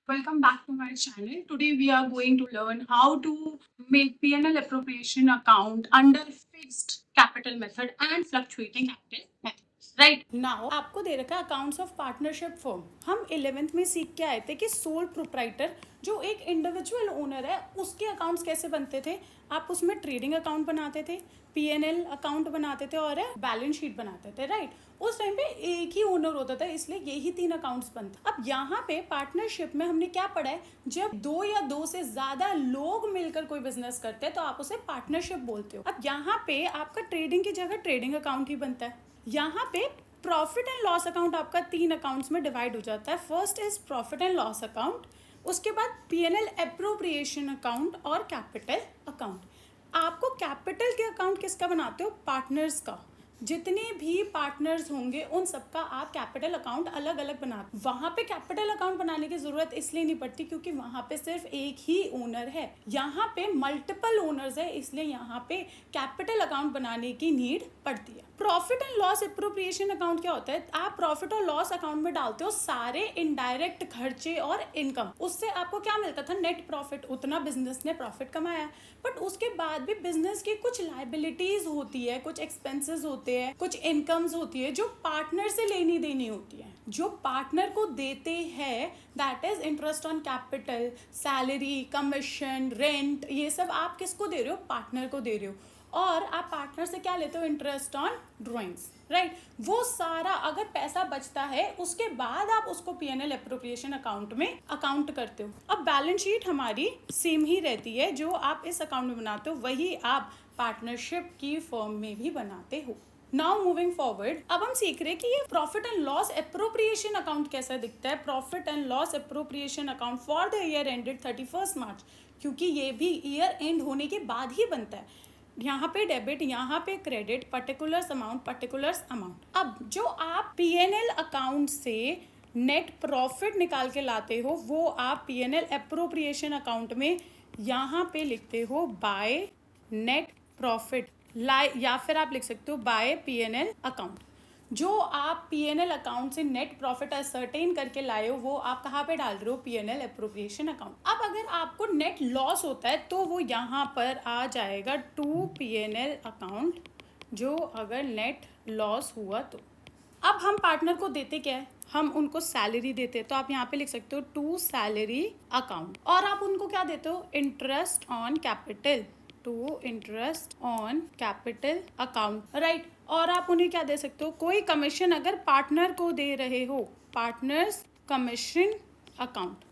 Welcome back to my channel. Today we are going to learn how to make P&L appropriation account under fixed capital method and fluctuating capital method. Right now आपको दे रखा है accounts of partnership firm. हम 11th में सीख के आए थे कि सोल प्रोप्राइटर जो एक इंडिविजुअल ओनर है उसके अकाउंट्स कैसे बनते थे। आप उसमें ट्रेडिंग अकाउंट बनाते थे, P&L अकाउंट बनाते थे और बैलेंस शीट बनाते थे। राइट, उस टाइम पे एक ही ओनर होता था, इसलिए यही 3 अकाउंट्स बनते। अब यहाँ पे पार्टनरशिप में हमने क्या पढ़ा है, जब 2 या 2 से ज्यादा लोग मिलकर कोई बिजनेस करते हैं तो आप उसे पार्टनरशिप बोलते हो। अब यहाँ पे आपका ट्रेडिंग की जगह ट्रेडिंग अकाउंट ही बनता है। यहाँ पे प्रॉफिट एंड लॉस अकाउंट आपका 3 अकाउंट्स में डिवाइड हो जाता है। First is profit and loss account, उसके बाद P&L एप्रोप्रिएशन अकाउंट और कैपिटल अकाउंट। आपको कैपिटल के अकाउंट किसका बनाते हो? पार्टनर्स का। जितने भी पार्टनर्स होंगे उन सबका आप कैपिटल अकाउंट अलग अलग बनाते। वहां पे कैपिटल अकाउंट बनाने की जरूरत इसलिए नहीं पड़ती क्योंकि वहां पे सिर्फ एक ही ओनर है। यहाँ पे मल्टीपल ओनर्स है, इसलिए यहाँ पे कैपिटल अकाउंट बनाने की नीड पड़ती है। Profit and loss appropriation account क्या होता है? आप प्रॉफिट और लॉस अकाउंट में डालते हो सारे इनडायरेक्ट खर्चे और इनकम। उससे आपको क्या मिलता था? Net profit. उतना बिजनेस ने प्रॉफिट कमाया, बट उसके बाद भी बिजनेस की कुछ लाइबिलिटीज होती है, कुछ एक्सपेंसेस होते हैं, कुछ इनकम्स होती है जो पार्टनर से लेनी देनी होती है। जो पार्टनर को देते हैं that is interest on capital, salary, commission, rent. ये सब आप किसको दे रहे हो? पार्टनर को दे रहे हो। और आप पार्टनर से क्या लेते हो? Interest on drawings. राइट, वो सारा अगर पैसा बचता है उसके बाद आप उसको P&L एप्रोप्रिएशन अकाउंट में अकाउंट करते हो। अब बैलेंस शीट हमारी सेम ही रहती है, जो आप इस अकाउंट में बनाते हो वही आप पार्टनरशिप की फर्म में भी बनाते हो। नाउ मूविंग फॉरवर्ड, अब हम सीख रहे हैं कि ये profit and loss appropriation account कैसा दिखता है। Profit and loss appropriation account for the year ended 31 मार्च, क्योंकि ये भी ईयर एंड होने के बाद ही बनता है। यहाँ पे डेबिट, यहाँ पे क्रेडिट, पर्टिकुलर्स अमाउंट। अब जो आप P&L अकाउंट से नेट प्रॉफिट निकाल के लाते हो वो आप P&L एप्रोप्रिएशन अकाउंट में यहाँ पे लिखते हो बाय नेट प्रॉफिट, या फिर आप लिख सकते हो बाय P&L अकाउंट। जो आप P&L अकाउंट से नेट प्रॉफिट असर्टेन करके लाए हो वो आप कहाँ पे डाल रहे हो? P&L appropriation account. अब अगर आपको नेट लॉस होता है तो वो यहाँ पर आ जाएगा टू P&L अकाउंट, जो अगर नेट लॉस हुआ तो। अब हम पार्टनर को देते क्या है? हम उनको सैलरी देते हैं, तो आप यहाँ पे लिख सकते हो टू सैलरी अकाउंट। और आप उनको क्या देते हो? Interest on capital, to interest on capital account. Right, और आप उन्हें क्या दे सकते हो? कोई कमीशन अगर पार्टनर को दे रहे हो, पार्टनर्स कमीशन अकाउंट।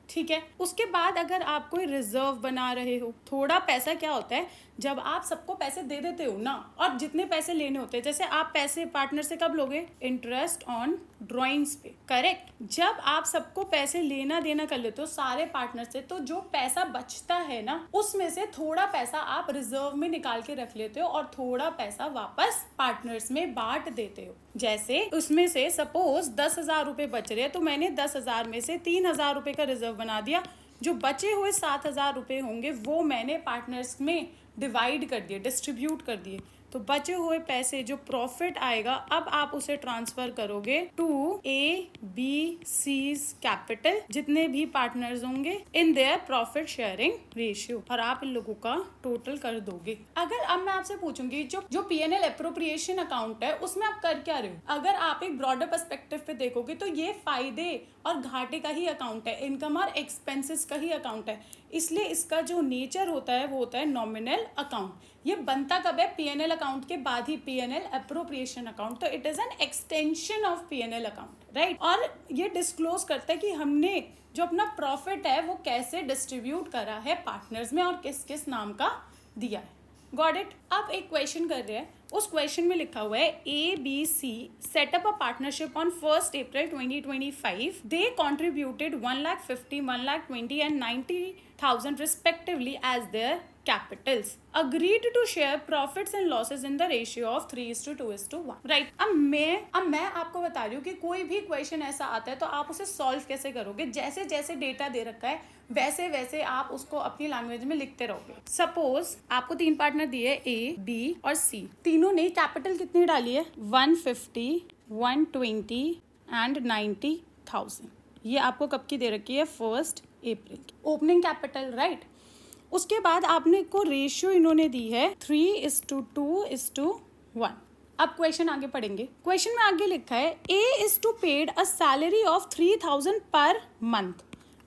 ठीक है, उसके बाद अगर आप कोई रिजर्व बना रहे हो, थोड़ा पैसा क्या होता है जब आप सबको पैसे दे देते हो ना, और जितने पैसे लेने होते हैं, जैसे आप पैसे पार्टनर से कब लोगे? इंटरेस्ट ऑन ड्रॉइंग्स पे। करेक्ट, जब आप सबको पैसे लेना देना कर लेते हो सारे पार्टनर से, तो जो पैसा बचता है ना उसमें से थोड़ा पैसा आप रिजर्व में निकाल के रख लेते हो और थोड़ा पैसा वापस पार्टनर्स में बांट देते हो। जैसे उसमें से सपोज 10,000 रुपए बच रहे हैं, तो मैंने 10,000 में से 3,000 रुपए का रिजर्व बना दिया। जो बचे हुए 7,000 रुपए होंगे वो मैंने पार्टनर्स में डिवाइड कर दिए, डिस्ट्रीब्यूट कर दिए। तो बचे हुए पैसे जो प्रॉफिट आएगा अब आप उसे ट्रांसफर करोगे टू ABC's कैपिटल, जितने भी पार्टनर्स होंगे in their profit sharing ratio, और आप इन लोगों का टोटल कर दोगे। अगर अब मैं आपसे पूछूंगी जो P&L एप्रोप्रिएशन अकाउंट है उसमें आप कर क्या रहे हो? अगर आप एक ब्रॉडर पर्सपेक्टिव पे देखोगे तो ये फायदे और घाटे का ही अकाउंट है, इनकम और एक्सपेंसेस का ही अकाउंट है। इसलिए इसका जो नेचर होता है वो होता है नॉमिनल अकाउंट। ये बनता कब है? P&L अकाउंट के बाद ही, P&L एप्रोप्रिएशन अकाउंट। तो it is an extension of P&L account. Right, और ये डिस्क्लोज करता है कि हमने जो अपना प्रॉफिट है वो कैसे डिस्ट्रीब्यूट करा है पार्टनर्स में और किस किस नाम का दिया है। Got it? अब एक क्वेश्चन कर रहे हैं, उस क्वेश्चन में लिखा हुआ है ABC setup a partnership on 1 April 2025। They contributed 1,50,000, 1,20,000 and 90,000 respectively as their capitals. Agreed to share profits and losses in the ratio of 3:2:1. Right. अब मैं आपको बता रही हूँ कि कोई भी क्वेश्चन ऐसा आता है तो आप उसे सॉल्व कैसे करोगे। जैसे जैसे डेटा दे रखा है वैसे वैसे आप उसको अपनी लैंग्वेज में लिखते रहोगे। सपोज आपको 3 पार्टनर दिए A, B और C। तीनों ने कैपिटल कितनी डाली है? 150, 120 एंड 90,000। ये आपको कब की दे रखी है, 1 अप्रैल की। Opening capital, right. उसके बाद आपने को रेशियो इन्होंने दी है 3:2:1। अब क्वेश्चन आगे पढ़ेंगे। क्वेश्चन में आगे लिखा है A is to paid a salary of 3000 per month.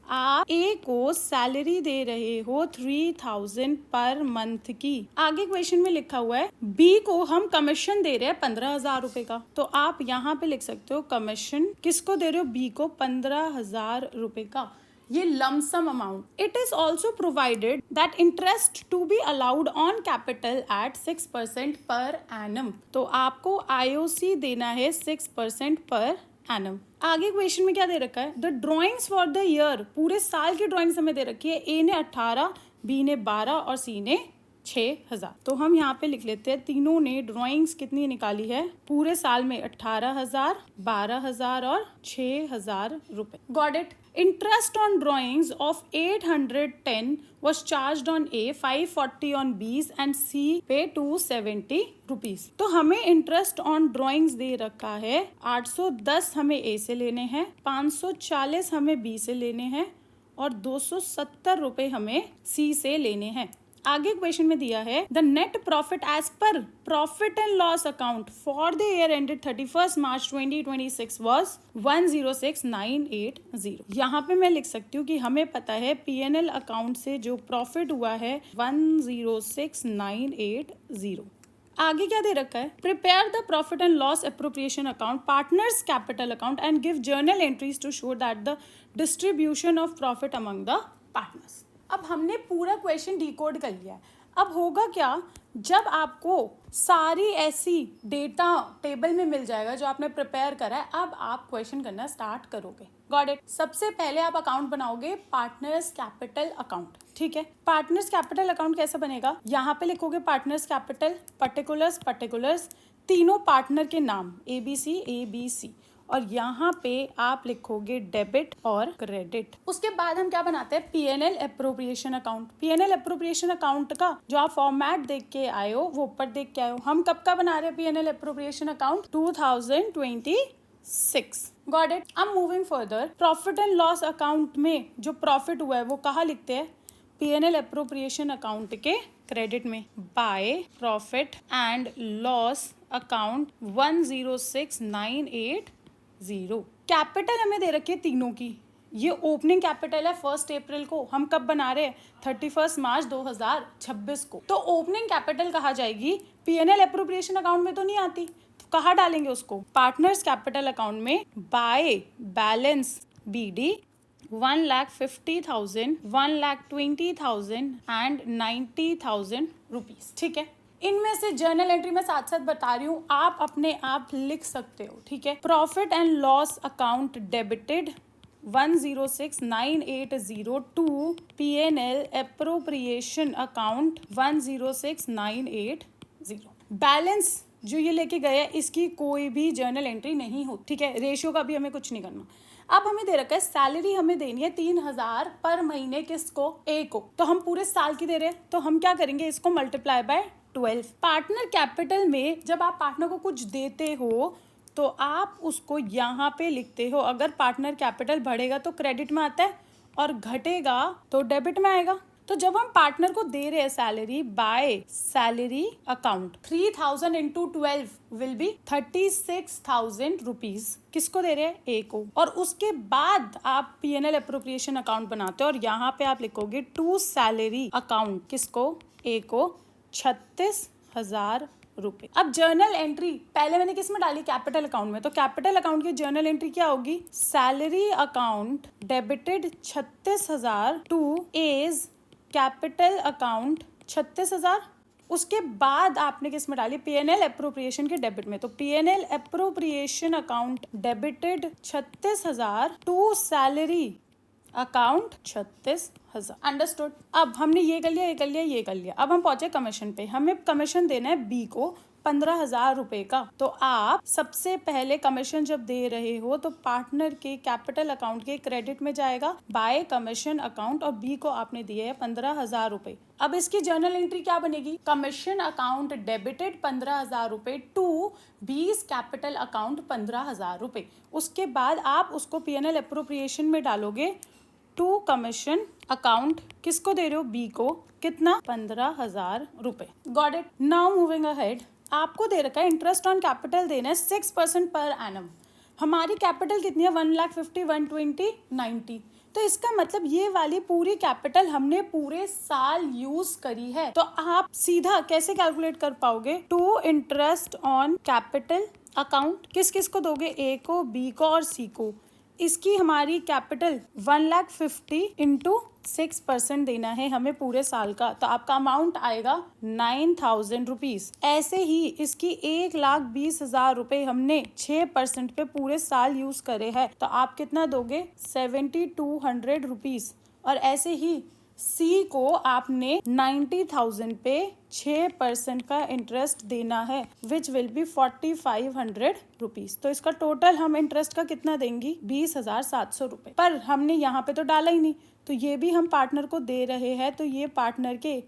आप ए को सैलरी दे रहे हो 3000 पर मंथ की। आगे क्वेश्चन में लिखा हुआ है बी को हम कमीशन दे रहे हैं 15,000 रुपए का। तो आप यहाँ पे लिख सकते हो कमीशन किसको दे रहे हो, बी को 15,000 रुपए का। ये lumpsum amount. It is also provided that interest to be allowed on capital at 6% per annum. तो आपको IOC देना है 6% पर एनम। आगे क्वेश्चन में क्या दे रखा है, the drawings for the year, पूरे साल की ड्रॉइंग्स हमें दे रखी है। ए ने 18, बी ने 12 और सी ने 6,000। तो हम यहाँ पे लिख लेते हैं तीनों ने ड्राइंग्स कितनी निकाली है पूरे साल में, 18,000, 12,000 और 6,000 रुपए। Got it. Interest on drawings of 810 was charged on A, 540 on B and C पे 270 रुपीज। तो हमें इंटरेस्ट ऑन ड्राइंग्स दे रखा है 810 हमें A से लेने हैं, 540 हमें B से लेने हैं और 270 रुपए हमें C से लेने हैं। आगे क्वेश्चन में दिया है the net profit as per profit and loss account for the year ended 31 March 2026 was 106,980। यहाँ पे मैं लिख सकती हूँ कि हमें पता है P&L अकाउंट से जो प्रॉफिट हुआ है 106,980। आगे क्या दे रखा है, prepare the profit and loss appropriation account, partners capital account and give journal entries to show that the distribution of profit among the partners. अब हमने पूरा क्वेश्चन डिकोड कर लिया है। अब होगा क्या, जब आपको सारी ऐसी डेटा टेबल में मिल जाएगा जो आपने प्रिपेयर करा है, अब आप क्वेश्चन करना स्टार्ट करोगे। Got it. सबसे पहले आप अकाउंट बनाओगे पार्टनर्स कैपिटल अकाउंट, ठीक है। पार्टनर्स कैपिटल अकाउंट कैसे बनेगा, यहाँ पे लिखोगे पार्टनर्स कैपिटल, पर्टिकुलर्स, तीनों पार्टनर के नाम ABC और यहाँ पे आप लिखोगे डेबिट और क्रेडिट। उसके बाद हम क्या बनाते हैं, P&L appropriation account. P&L appropriation account का जो आप फॉर्मेट देख के आए हो वो ऊपर देख के आए हो। हम कब का बना रहे हैं P&L appropriation account, 2026। Got it. अब moving further, profit and loss account में जो प्रॉफिट हुआ है वो कहाँ लिखते हैं, P&L अप्रोप्रिएशन अकाउंट के क्रेडिट में, bye profit and loss account 106,980। Capital हमें दे रखी है तीनों की। ये ओपनिंग कैपिटल है 1 अप्रैल को, हम कब बना रहे हैं 31 मार्च 2026 को। तो ओपनिंग कैपिटल कहाँ जाएगी, P&L अप्रोप्रिएशन अकाउंट में तो नहीं आती, तो कहाँ डालेंगे उसको, पार्टनर्स कैपिटल अकाउंट में, bye balance BD 1,50,000, 1,20,000 and 90,000 rupees, ठीक है। इनमें से जर्नल एंट्री में साथ साथ बता रही हूँ, आप अपने आप लिख सकते हो, ठीक है। Profit and loss account debited 106,980 to P&L appropriation account 106,980। Balance जो ये लेके गया इसकी कोई भी जर्नल एंट्री नहीं हो, ठीक है। रेशियो का भी हमें कुछ नहीं करना। अब हमें दे रखा है सैलरी हमें देनी है 3,000 पर महीने, किसको, ए को। तो हम पूरे साल की दे रहे हैं, तो हम क्या करेंगे, इसको मल्टीप्लाई बाय 12। पार्टनर कैपिटल में जब आप पार्टनर को कुछ देते हो तो आप उसको यहाँ पे लिखते हो। अगर पार्टनर कैपिटल बढ़ेगा तो क्रेडिट में आता है और घटेगा तो डेबिट में आएगा। तो जब हम पार्टनर को दे रहे हैं salary by salary account, 3,000 into 12 will be 36,000 rupees. किसको दे रहे हैं, ए को। और उसके बाद आप P&L अप्रोप्रिएशन अकाउंट बनाते हो और यहाँ पे आप लिखोगे टू सैलरी अकाउंट, किसको, ए को, 36,000 रुपए। अब जर्नल एंट्री पहले मैंने किस में डाली, कैपिटल अकाउंट में। तो कैपिटल अकाउंट की जर्नल एंट्री क्या होगी, salary account debited 36,000 to A's capital account 36,000। उसके बाद आपने किस में डाली, P&L अप्रोप्रिएशन के डेबिट में। तो P&L appropriation account debited 36,000 to salary account 36,000। Understood. अब हमने ये कर लिया, ये कर लिया, ये कर लिया। अब हम पहुंचे कमीशन पे। हमें कमीशन देना है बी को 15,000 रुपए का। तो आप सबसे पहले कमीशन जब दे रहे हो तो पार्टनर के कैपिटल अकाउंट के क्रेडिट में जाएगा बाय कमीशन अकाउंट, और बी को आपने दिए है 15,000 रुपए। अब इसकी जर्नल एंट्री क्या बनेगी? कमीशन अकाउंट डेबिटेड 15,000 रुपए टू बीस कैपिटल अकाउंट 15,000 रुपए। उसके बाद आप उसको P&L एप्रोप्रिएशन में डालोगे टू कमीशन अकाउंट, किसको दे रहे हो? बी को। कितना? 15,000 रुपए। Got it? Now moving ahead, आपको दे रखा है इंटरेस्ट ऑन कैपिटल देना है 6% पर एनम। हमारी कैपिटल कितनी है? 1,50,000, 120, 90। तो इसका मतलब ये वाली पूरी कैपिटल हमने पूरे साल यूज करी है। तो आप सीधा कैसे कैलकुलेट कर पाओगे? To interest on capital account किस किस को दोगे? ए को, बी को और सी को। इसकी हमारी कैपिटल 1,50,000 इंटू 6% देना है हमें पूरे साल का, तो आपका अमाउंट आएगा 9,000 रुपीज। ऐसे ही इसकी 1,20,000 रुपए हमने 6% पे पूरे साल यूज करे हैं, तो आप कितना दोगे? 7,200 रुपीज। और ऐसे ही सी को आपने 90,000 पे 6% का इंटरेस्ट देना है, विच विल बी 4,500 रुपीज। तो इसका टोटल हम इंटरेस्ट का कितना देंगी? 20,700 रुपए। पर हमने यहाँ पे तो डाला ही नहीं, तो ये भी हम पार्टनर को दे रहे हैं, तो ये पार्टनर के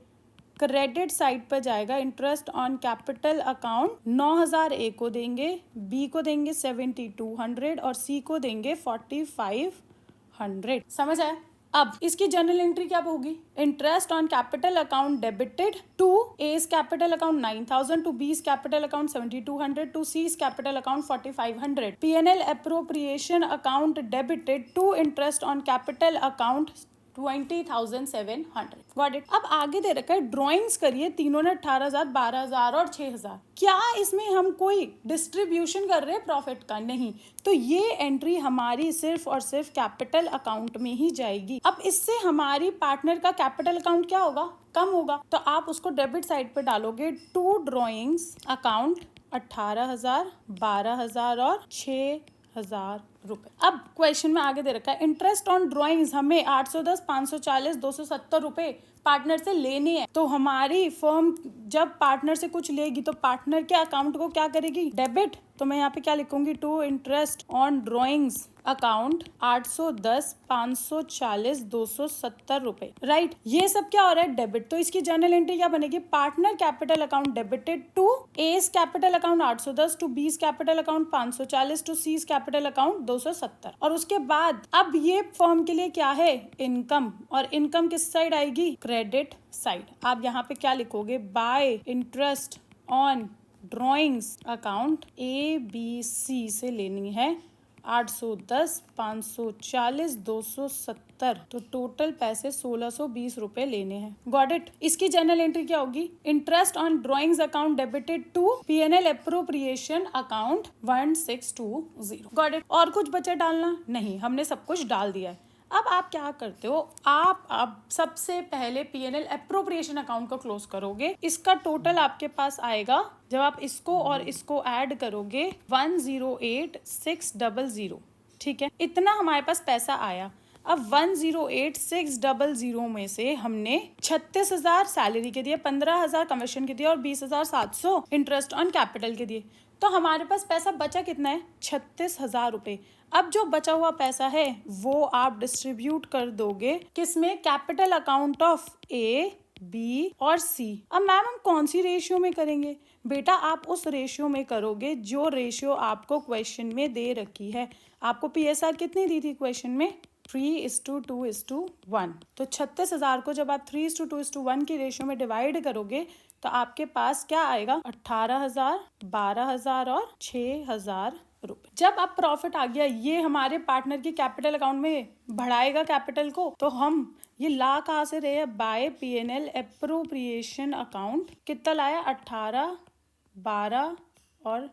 क्रेडिट साइड पर जाएगा। इंटरेस्ट ऑन कैपिटल अकाउंट 9,000 ए को देंगे, बी को देंगे 7,200 और सी को देंगे 4,500। समझ आया? अब इसकी जर्नल एंट्री क्या होगी? Interest on capital account debited to A's capital account 9,000, to B's capital account 7,200, to C's capital account 4,500। P&L appropriation account debited to interest on capital account 20,700। Got it? अब आगे दे रखा है ड्राइंग्स करिए, तीनों ने 18,000, 12,000 और 6,000। क्या इसमें हम कोई डिस्ट्रीब्यूशन कर रहे हैं प्रॉफिट का? नहीं। तो ये एंट्री हमारी सिर्फ और सिर्फ कैपिटल अकाउंट में ही जाएगी। अब इससे हमारी पार्टनर का कैपिटल अकाउंट क्या होगा? कम होगा। तो आप उसको डेबिट साइड पे डालोगे टू ड्राइंग्स अकाउंट 18,000, 12,000 और 6,000 रुपए। अब क्वेश्चन में आगे दे रखा है इंटरेस्ट ऑन ड्राइंग्स हमें 810, 540, 270 रुपए पार्टनर से लेने हैं। तो हमारी फर्म जब पार्टनर से कुछ लेगी तो पार्टनर के अकाउंट को क्या करेगी? डेबिट। तो मैं यहाँ पे क्या लिखूंगी? To interest on drawings account 810, 540, 270 रुपए। राइट? ये सब क्या हो रहा है? डेबिट। तो इसकी जर्नल एंट्री क्या बनेगी? Partner capital account debited to A's capital account 810, to B's capital account 540, to C's capital account 270। और उसके बाद अब ये फर्म के लिए क्या है? इनकम। और इनकम किस साइड आएगी? Credit side. आप यहाँ पे क्या लिखोगे? By interest on drawings account A B C से लेनी है 810, 540, 270। तो टोटल पैसे 1,620 रुपए लेने हैं। Got it? इसकी जर्नल एंट्री क्या होगी? Interest on drawings account debited to P&L appropriation account 1620। Got it? और कुछ बचा डालना? नहीं, हमने सब कुछ डाल दिया है। अब आप क्या करते हो? आप अब सबसे पहले P&L एप्रोप्रिएशन अकाउंट को क्लोज करोगे। इसका टोटल आपके पास आएगा, जब आप इसको और इसको ऐड करोगे, 108,600। ठीक है? इतना हमारे पास पैसा आया। अब 108,600 में से हमने 36,000 सैलरी के दिए, 15,000 कमीशन के दिए और 20,700 इंटरेस्ट ऑन कैपिटल के दिए। तो हमारे पास पैसा बचा कितना है? 36,000 रुपए। अब जो बचा हुआ पैसा है वो आप डिस्ट्रीब्यूट कर दोगे किसमें? Capital account of A, B और सी। अब मैम हम कौन सी रेशियो में करेंगे? बेटा आप उस रेशियो में करोगे जो रेशियो आपको क्वेश्चन में दे रखी है। आपको PSR कितनी दी थी क्वेश्चन में? 3:2:1। तो 36,000 को जब आप 3:2:1 की रेशियो में डिवाइड करोगे तो आपके पास क्या आएगा? 18,000, 12,000 और 6,000 रुपए। जब अब प्रॉफिट आ गया, ये हमारे पार्टनर की कैपिटल अकाउंट में बढ़ाएगा कैपिटल को, तो हम ये ला कहाँ से रहे हैं? By P&L appropriation account. कितना लाया? 18, 12 और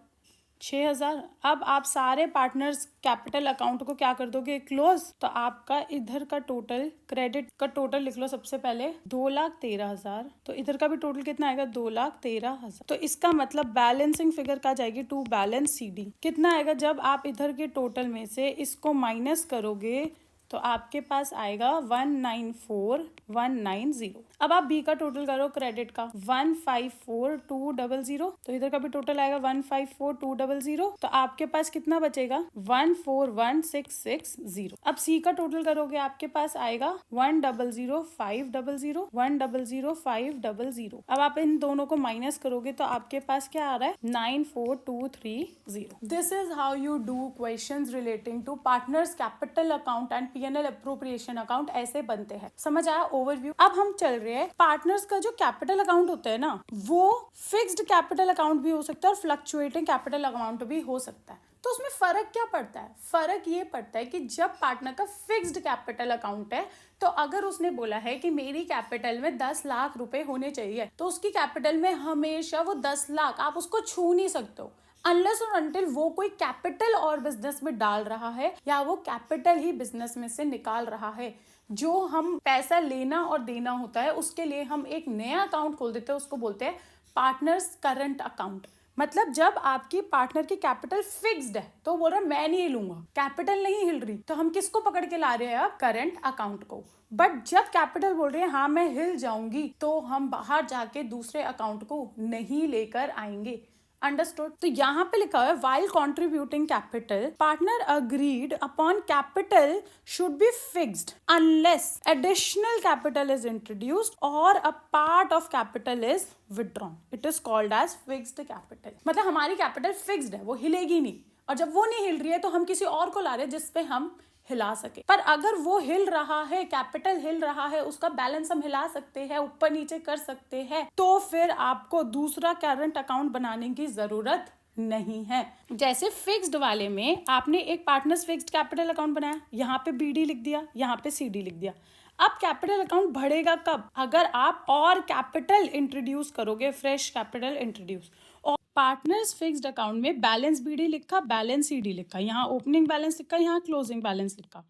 6,000। अब आप सारे पार्टनर्स कैपिटल अकाउंट को क्या कर दोगे? क्लोज। तो आपका इधर का टोटल, क्रेडिट का टोटल लिख लो सबसे पहले, 2,13,000। तो इधर का भी टोटल कितना आएगा? 2,13,000। तो इसका मतलब बैलेंसिंग फिगर क्या जाएगी? To balance CD। कितना आएगा? जब आप इधर के टोटल में से इसको माइनस करोगे तो आपके पास आएगा 194,190। अब आप बी का टोटल करो क्रेडिट का, 154,200, तो इधर का भी टोटल आएगा 154,200। तो आपके पास कितना बचेगा 141,660। अब सी का टोटल करोगे आपके पास आएगा 100,500, 100,500। अब आप इन दोनों को माइनस करोगे तो आपके पास क्या आ रहा है 94,230। This is how you do questions relating to partners capital account and PNL appropriation account, ऐसे बनते हैं। समझ आया ओवरव्यू। अब हम चल रहे हैं पार्टनर्स का जो कैपिटल अकाउंट होता है ना, वो फिक्स्ड कैपिटल अकाउंट भी हो सकता है और फ्लक्चुएटिंग कैपिटल अकाउंट भी हो सकता है। तो उसमें फर्क क्या पड़ता है? फर्क ये पड़ता है कि जब पार्टनर का फिक्स्ड कैपिटल अकाउंट है, तो अगर उसने बोला है कि मेरी कैपिटल में 10 लाख रुपए होने चाहिए, तो उसकी कैपिटल में हमेशा वो 10 लाख, आप उसको छू नहीं सकते हो अनलेस और अनटिल वो कोई कैपिटल और बिजनेस में डाल रहा है या वो कैपिटल ही बिजनेस में से निकाल रहा है। जो हम पैसा लेना और देना होता है उसके लिए हम एक नया अकाउंट खोल देते हैं, उसको बोलते हैं पार्टनर्स करंट अकाउंट। मतलब जब आपकी पार्टनर की कैपिटल फिक्स्ड है तो बोल रहा है मैं नहीं हिलूंगा, कैपिटल नहीं हिल रही, तो हम किसको पकड़ के ला रहे हैं अब? करंट अकाउंट को। बट जब कैपिटल बोल रहे हैं हाँ मैं हिल जाऊंगी, तो हम बाहर जाके दूसरे अकाउंट को नहीं लेकर आएंगे। अंडरस्टूड? तो यहाँ पे लिखा हुआ है while contributing capital, partner agreed upon capital should be fixed unless additional capital is introduced or a part of capital is withdrawn. It is called as fixed capital. मतलब हमारी कैपिटल फिक्स्ड है, वो हिलेगी नहीं, और जब वो नहीं हिल रही है तो हम किसी और को ला रहे हैं जिसपे हम हिला सके। पर अगर वो हिल रहा है, कैपिटल हिल रहा है, उसका बैलेंस हम हिला सकते हैं, ऊपर नीचे कर सकते हैं, तो फिर आपको दूसरा करंट अकाउंट बनाने की जरूरत नहीं है। जैसे फिक्स्ड वाले में आपने एक पार्टनर्स फिक्स्ड कैपिटल अकाउंट बनाया, यहाँ पे बीडी लिख दिया, यहाँ पे सीडी लिख दिया। अब कैपिटल अकाउंट बढ़ेगा कब? अगर आप और कैपिटल इंट्रोड्यूस करोगे, फ्रेश कैपिटल इंट्रोड्यूस। और पार्टनर्स फिक्स्ड अकाउंट में बैलेंस बीडी लिखा, बैलेंस सीडी लिखा, यहाँ ओपनिंग बैलेंस लिखा, यहाँ क्लोजिंग बैलेंस लिखा।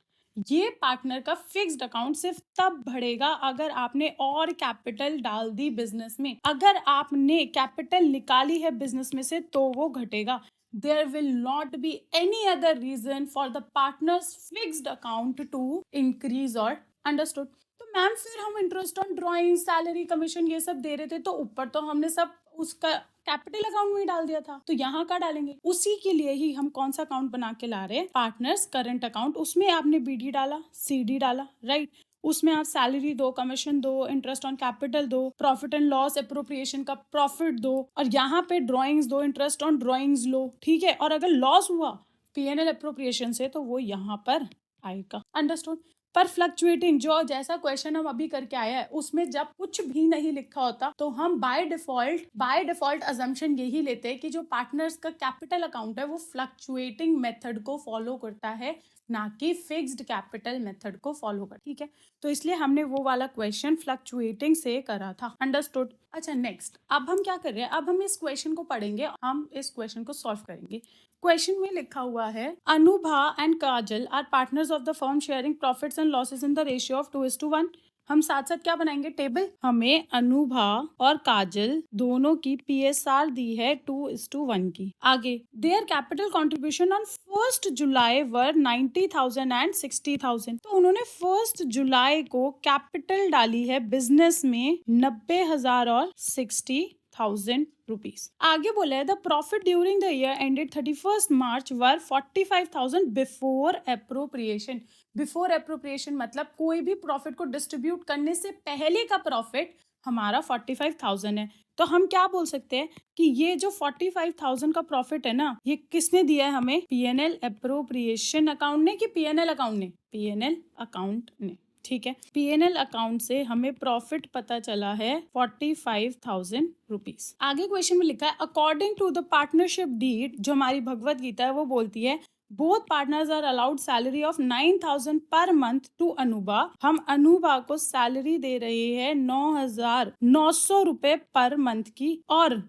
ये पार्टनर का फिक्स्ड अकाउंट सिर्फ तब बढ़ेगा अगर आपने और कैपिटल डाल दी बिजनेस में। अगर आपने कैपिटल निकाली है बिजनेस में से तो वो घटेगा। There will not be any other reason for the partner's fixed account to increase or understood? तो मैम फिर हम interest on drawing, salary, commission ये सब दे रहे थे, तो ऊपर तो हमने सब उसका कैपिटल अकाउंट में ही डाल दिया था, तो यहाँ का डालेंगे? उसी के लिए ही हम कौन सा अकाउंट बना के ला रहे हैं? Partners current account. उसमें आपने बीडी डाला, सीडी डाला, राइट? उसमें आप सैलरी दो, कमीशन दो, इंटरेस्ट ऑन कैपिटल दो, प्रॉफिट एंड लॉस एप्रोप्रिएशन का प्रॉफिट दो, और यहाँ पे ड्राइंग्स दो, इंटरेस्ट ऑन ड्राइंग्स लो, ठीक है? और अगर लॉस हुआ पीएनएल एप्रोप्रिएशन से तो वो यहाँ पर आएगा। अंडरस्टूड? पर फ्लक्चुएटिंग जो जैसा क्वेश्चन हम अभी करके आए हैं उसमें जब कुछ भी नहीं लिखा होता तो हम बाय डिफॉल्ट अजम्पशन यही लेते हैं कि जो पार्टनर्स का कैपिटल अकाउंट है वो फ्लक्चुएटिंग मेथड को फॉलो करता है, ना कि फिक्स्ड कैपिटल मेथड को फॉलो कर। ठीक है, तो इसलिए हमने वो वाला क्वेश्चन फ्लक्चुएटिंग से करा था। अंडरस्टूड? अच्छा, नेक्स्ट अब हम क्या कर रहे हैं? अब हम इस क्वेश्चन को पढ़ेंगे, हम इस क्वेश्चन को सॉल्व करेंगे। क्वेश्चन में लिखा हुआ है Anubha and Kajal are partners of the firm sharing profits and losses in the ratio of 2:1। हम साथ साथ क्या बनाएंगे? टेबल। हमें अनुभा और काजल दोनों की पीएसआर दी है 2:1 की। आगे their capital contribution on 1 July were 90,000 and 60,000। तो उन्होंने 1 जुलाई को कैपिटल डाली है बिजनेस में 90,000 और 60,000 रुपीज। आगे बोला है the profit during the year ended 31 March were 45,000 before appropriation. Before appropriation मतलब कोई भी प्रॉफिट को डिस्ट्रीब्यूट करने से पहले का प्रॉफिट हमारा 45,000 है। तो हम क्या बोल सकते हैं कि ये जो 45,000 का प्रॉफिट है ना, ये किसने दिया है हमें? पीएनएल एप्रोप्रिएशन अकाउंट ने कि पीएनएल अकाउंट ने? पीएनएल अकाउंट ने। ठीक है, पीएनएल अकाउंट से हमें प्रॉफिट पता चला है 45,000 रुपीज। आगे क्वेश्चन में लिखा है according to the partnership deed, जो हमारी भगवत गीता है वो बोलती है both partners are allowed salary of 9,000 per month to Anubha. हम अनुभा को सैलरी दे रहे हैं 9,900 रुपए पर मंथ की, और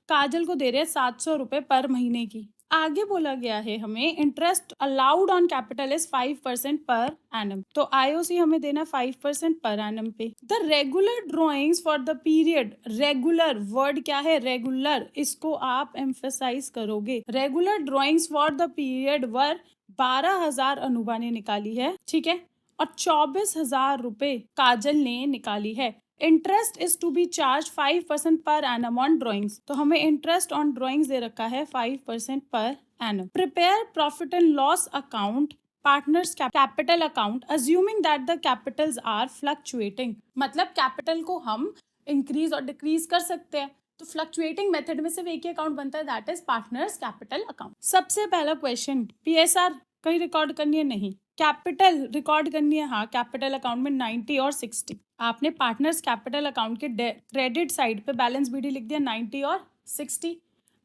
काजल को दे रहे हैं 700 रुपए पर महीने की। आगे बोला गया है हमें interest allowed on capital is 5% per annum. तो आईओसी हमें देना 5% पर एनम पे। The regular drawings for the period, regular word क्या है? रेगुलर, इसको आप एम्फेसाइज करोगे। Regular drawings for the period were 12,000 Anubha ने निकाली है। ठीक है, और 24,000 रुपए काजल ने निकाली है। Interest is to be charge 5% per annum on drawings. तो हमें इंटरेस्ट ऑन ड्रॉइंग्स दे रखा है 5% per annum. Prepare profit and loss account partners capital account assuming that the capitals are fluctuating. मतलब कैपिटल को हम इंक्रीज और डिक्रीज कर सकते हैं। तो फ्लक्चुएटिंग मेथड में सिर्फ एक ही अकाउंट बनता है, that is partners capital account. सबसे पहला क्वेश्चन, पीएसआर कहीं रिकॉर्ड करनी है? नहीं। कैपिटल रिकॉर्ड करनी है? हाँ, कैपिटल अकाउंट में 90 और 60। आपने पार्टनर्स कैपिटल अकाउंट के क्रेडिट साइड पे बैलेंस बीडी लिख दिया 90 और 60।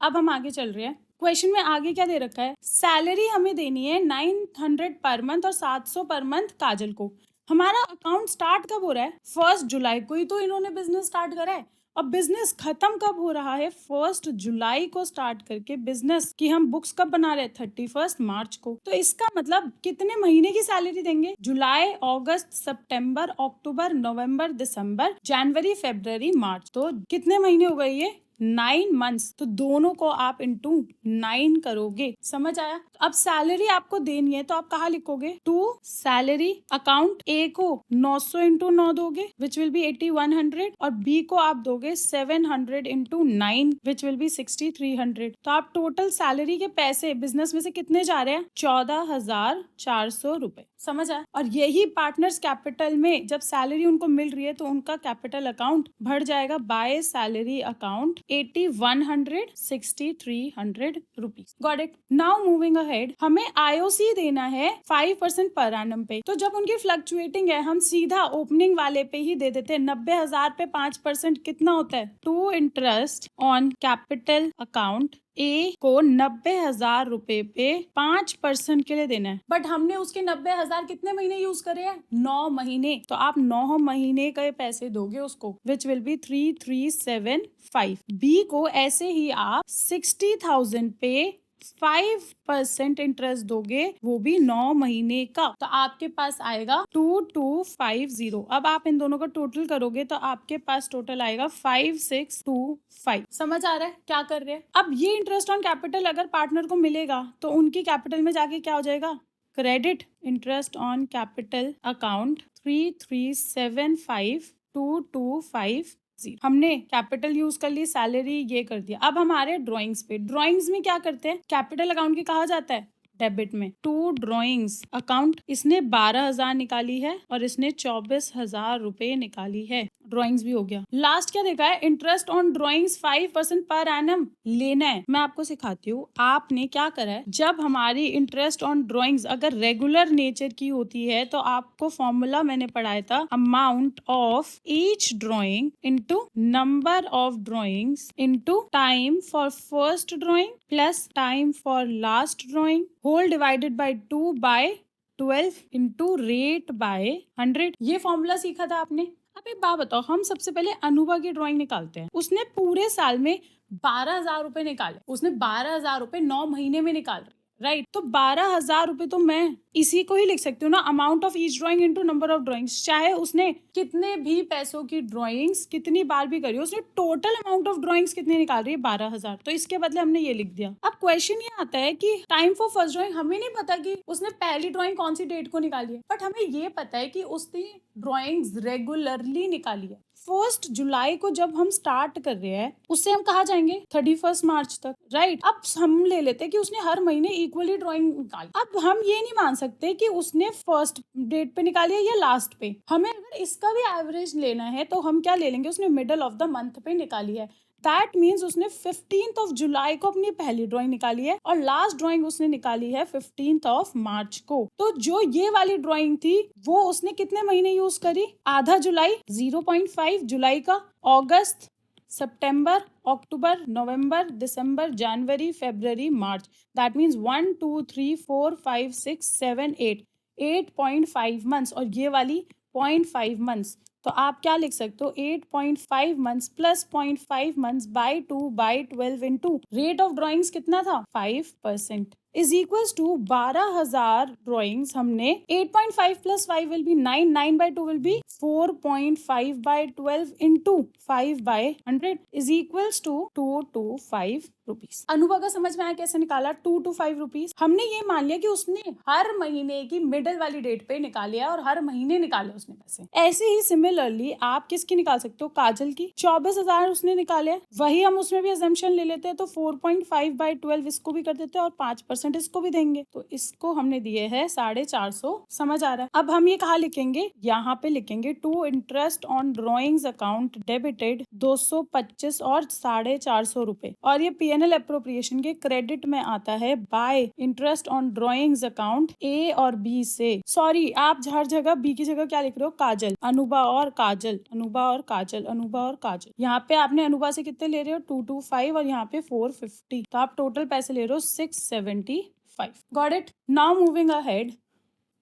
अब हम आगे चल रहे हैं। क्वेश्चन में आगे क्या दे रखा है? सैलरी हमें देनी है 900 पर मंथ और 700 पर मंथ काजल को। हमारा अकाउंट स्टार्ट कब हो रहा है? 1 जुलाई को ही तो इन्होंने बिजनेस स्टार्ट करा है। और बिजनेस खत्म कब हो रहा है? 1 जुलाई को स्टार्ट करके बिजनेस की हम बुक्स कब बना रहे हैं? 31 मार्च को। तो इसका मतलब कितने महीने की सैलरी देंगे? जुलाई, अगस्त, सितंबर, अक्टूबर, नवंबर, दिसंबर, जनवरी, फरवरी, मार्च। तो कितने महीने हो गए ये? 9 मंथ्स। तो दोनों को आप इंटू 9 करोगे। समझ आया? अब सैलरी आपको देनी है तो आप कहाँ लिखोगे? टू सैलरी अकाउंट ए को 900 इंटू 9 दोगे विच विल बी 8100 और बी को आप दोगे 700 इंटू 9 विच विल बी 6300। तो आप टोटल सैलरी के पैसे बिजनेस में से कितने जा रहे हैं? 14,400 रुपए। समझ आया? और यही पार्टनर्स कैपिटल में जब सैलरी उनको मिल रही है तो उनका कैपिटल अकाउंट बढ़ जाएगा by salary account 8100 6300 rupees. Got it? Now moving ahead, हमें आईओसी देना है 5% पर एनम पे। तो जब उनकी फ्लक्चुएटिंग है हम सीधा ओपनिंग वाले पे ही दे देते हैं। 90,000 पे 5% कितना होता है? To interest on capital account A को 90,000 रुपए पे 5% के लिए देना है। बट हमने उसके 90,000 कितने महीने यूज करे हैं? 9 महीने। तो आप 9 महीने के पैसे दोगे उसको विच विल बी 3375। बी को ऐसे ही आप 60,000 पे 5% इंटरेस्ट दोगे, वो भी 9 महीने का। तो आपके पास आएगा 2250। अब आप इन दोनों का टोटल करोगे तो आपके पास टोटल आएगा 5625। समझ आ रहा है क्या कर रहे हैं? अब ये इंटरेस्ट ऑन कैपिटल अगर पार्टनर को मिलेगा तो उनकी कैपिटल में जाके क्या हो जाएगा? Credit interest on capital account 33752250। हमने कैपिटल यूज कर ली, सैलरी ये कर दिया। अब हमारे ड्राइंग्स पे, ड्राइंग्स में क्या करते हैं? कैपिटल अकाउंट के कहा जाता है डेबिट में टू ड्राइंग्स अकाउंट। इसने 12,000 निकाली है और इसने 24,000 रुपए निकाली है। ड्राइंग्स भी हो गया। लास्ट क्या देखा है? Interest on drawings 5% per annum लेना है। मैं आपको सिखाती हूँ। आपने क्या करा है, जब हमारी इंटरेस्ट ऑन ड्राइंग्स अगर रेगुलर नेचर की होती है तो आपको फॉर्मूला मैंने पढ़ाया था, amount of each drawing into number of drawings into time for first drawing plus time for last drawing whole divided by 2 by 12 into rate by 100। ये फॉर्मूला सीखा था आपने। अब एक बात बताओ, हम सबसे पहले अनुभा की ड्राइंग निकालते हैं। उसने पूरे साल में 12,000 रुपए निकाले। उसने 12,000 रुपए 9 महीने में निकाल रही, राइट? तो 12,000 रुपए तो मैं इसी को ही लिख सकती हूँ ना, amount of each drawing into number of drawings. चाहे उसने कितने भी पैसों की ड्राइंग्स कितनी बार भी करी, उसने टोटल अमाउंट ऑफ ड्राइंग्स कितने निकाल रही है? 12,000। तो इसके बदले हमने ये लिख दिया। अब क्वेश्चन ये आता है कि टाइम फॉर फर्स्ट ड्राइंग, हमें नहीं पता कि उसने पहली ड्राइंग कौन सी डेट को निकाली है, बट हमें ये पता है कि उसने ड्राइंग्स रेगुलरली निकाली है। 1 जुलाई को जब हम स्टार्ट कर रहे हैं उससे हम कहाँ जाएंगे? 31 मार्च तक, राइट? अब हम ले लेते हैं कि उसने हर महीने इक्वली ड्राइंग निकाली। अब हम ये नहीं मान सकते कि उसने फर्स्ट डेट पे निकाली है या लास्ट पे। हमें अगर इसका भी एवरेज लेना है तो हम क्या ले लेंगे? उसने मिडल ऑफ द मंथ पे निकाली है। दैट मीन्स उसने 15 जुलाई को अपनी पहली ड्राइंग निकाली है और लास्ट ड्राइंग उसने निकाली है 15 मार्च को। तो जो ये वाली ड्राइंग थी वो उसने कितने महीने यूज करी? आधा जुलाई, 0.5 जुलाई का, अगस्त, सितंबर, अक्टूबर, नवंबर, दिसंबर, जनवरी, फरवरी, मार्च। दैट मीन्स 1 2 3 4 5 6 7 8 8.5 मंथ्स और ये वाली 0.5 मंथ्स। तो आप क्या लिख सकते हो? 8.5 months plus 0.5 months by 2 by 12 into rate of drawings कितना था? 5%। इज इक्वल्स टू 12,000 ड्रॉइंग्स हमने 8.5 प्लस 5 will be 9, 9 by 2 will be 4.5 by 12 into 5 by 100 is equals to 225 rupees. Anubhav का समझ में आया कैसे निकाला 225 रुपीज। हमने ये मान लिया कि उसने हर महीने की मिडल वाली डेट पे निकाले और हर महीने निकाले उसने पैसे। ऐसे ही सिमिलरली आप किसकी निकाल सकते हो, काजल की 24,000 उसने निकाले, वही हम उसमें भी अजम्पशन ले लेते हैं तो 4.5 by 12 इसको भी कर देते हैं और 5% इसको भी देंगे, तो इसको हमने दिए है 450। समझ आ रहा है। अब हम ये कहाँ लिखेंगे, यहाँ पे लिखेंगे to interest on drawings account debited 225 और 450 रुपए, और ये पीएनएल अप्रोप्रिएशन के क्रेडिट में आता है by interest on drawings account A और बी से। सॉरी, आप हर जगह बी की जगह क्या लिख रहे हो, काजल, अनुभा और काजल, अनुभा और काजल, अनुभा और काजल। यहाँ पे आपने अनुभा से कितने ले रहे हो 225 और यहाँ पे 450, तो आप टोटल पैसे ले रहे हो 675। Got it. Now moving ahead,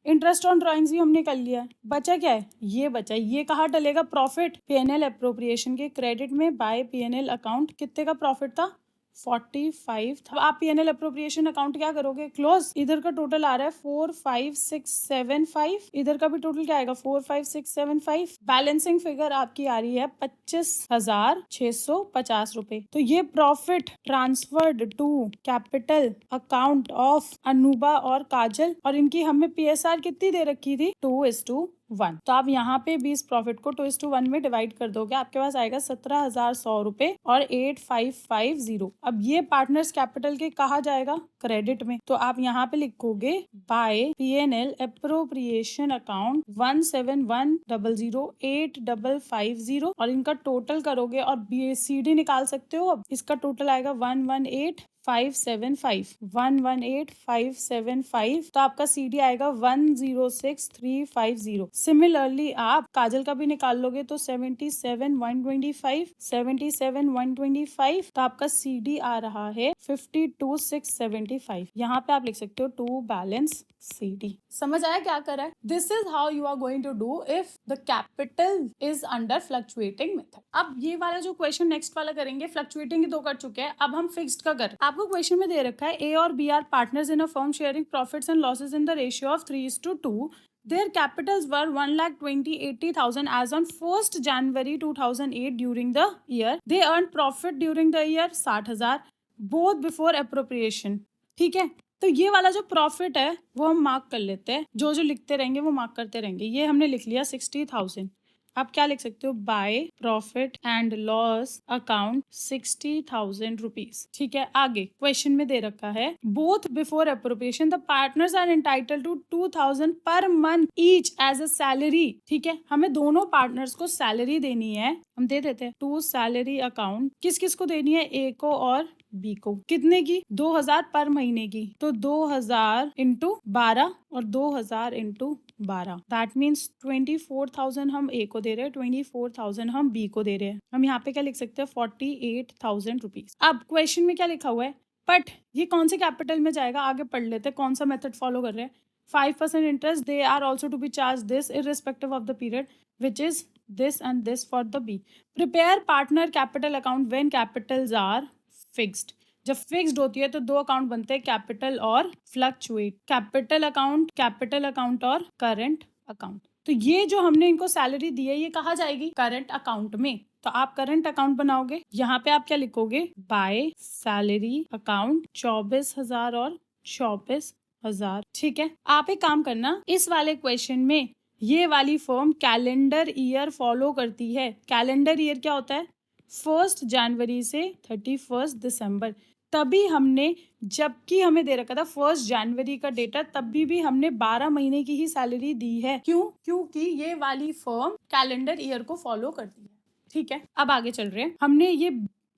interest on drawings भी हमने कर लिया है, बचा क्या है, ये बचा। ये कहाँ डलेगा, प्रॉफिट पीएनएल अप्रोप्रिएशन के क्रेडिट में बाय पीएनएल अकाउंट। कितने का प्रॉफिट था, 45 था। आप पीएनएल अप्रोप्रिएशन अकाउंट क्या करोगे, क्लोज। इधर का टोटल आ रहा है 45675, इधर का भी टोटल क्या आएगा 45675। बैलेंसिंग फिगर आपकी आ रही है 25,650 रुपए। तो ये profit transferred to capital account of Anubha और काजल, और इनकी हमें पीएसआर कितनी दे रखी थी 2:1। तो आप यहाँ पे भी इस प्रॉफिट को 2:1 में डिवाइड कर दोगे, आपके पास आएगा 17,100 रुपए और 8550। अब ये पार्टनर्स कैपिटल के कहा जाएगा, क्रेडिट में। तो आप यहाँ पे लिखोगे बाय पीएनएल अप्रोप्रिएशन अकाउंट 171,008,550 और इनका टोटल करोगे और बीसीडी निकाल सकते हो। अब इसका टोटल आएगा 118,575, तो आपका सीडी आएगा 106,350। सिमिलरली आप काजल का भी निकाल लोगे तो 77,125, तो आपका सीडी आ रहा है 52,675। यहाँ पे आप लिख सकते हो टू बैलेंस सीडी। समझ आया क्या करा है। This is how you are going to do if the capital is under fluctuating method. अब ये वाला जो क्वेश्चन नेक्स्ट वाला करेंगे, फ्लक्चुएटिंग दो कर चुके हैं, अब हम फिक्स्ड का कर। आपको क्वेश्चन में दे रखा है ए और B are partners in a firm sharing profits and losses in the ratio of 3:2। Their capitals were 1,20,80,000 as on 1st January 2008 during the year. They earned profit during the year 60,000 both before appropriation. ठीक है, तो ये वाला जो profit है वो हम mark कर लेते हैं, जो जो लिखते रहेंगे वो मार्क करते रहेंगे। ये हमने लिख लिया 60,000। आप क्या लिख सकते हो, by profit and loss account 60,000 rupees. ठीक है, आगे क्वेश्चन में दे रखा है both before appropriation the partners are entitle to 2,000 per month each as a salary. ठीक है, हमें दोनों पार्टनर्स को सैलरी देनी है, हम दे देते हैं टू सैलरी अकाउंट। किस किस को देनी है, ए को और बी को। कितने की, 2,000 पर महीने की, तो 2,000 इंटू 12 और 2,000 इंटू 12, दैट मीन्स 24,000 हम ए को दे रहे हैं, 24,000 हम बी को दे रहे हैं। हम यहाँ पे क्या लिख सकते हैं 48,000 रुपीज। अब क्वेश्चन में क्या लिखा हुआ है, बट ये कौन से कैपिटल में जाएगा, आगे पढ़ लेते हैं कौन सा मेथड फॉलो कर रहे हैं। 5% interest they are also to be charge this irrespective of the period which is this and this for the B. Prepare partner capital account when capitals are fixed. जब फिक्स्ड होती है तो दो account बनते हैं, कैपिटल और fluctuate. Capital account और current account. तो ये जो हमने इनको सैलरी दी है ये कहाँ जाएगी, करंट अकाउंट में। तो आप करंट अकाउंट बनाओगे, यहाँ पे आप क्या लिखोगे, बाय सैलरी अकाउंट 24,000 और 24,000। ठीक है, आप एक काम करना, इस वाले क्वेश्चन में ये वाली फर्म कैलेंडर ईयर फॉलो करती है। कैलेंडर ईयर क्या होता है, 1 जनवरी से 31 दिसंबर। तभी हमने, जबकि हमें दे रखा था 1 जनवरी का डेटा, तभी भी हमने 12 महीने की ही सैलरी दी है। क्यों, क्योंकि ये वाली फर्म कैलेंडर ईयर को फॉलो करती है। ठीक है, अब आगे चल रहे हैं। हमने ये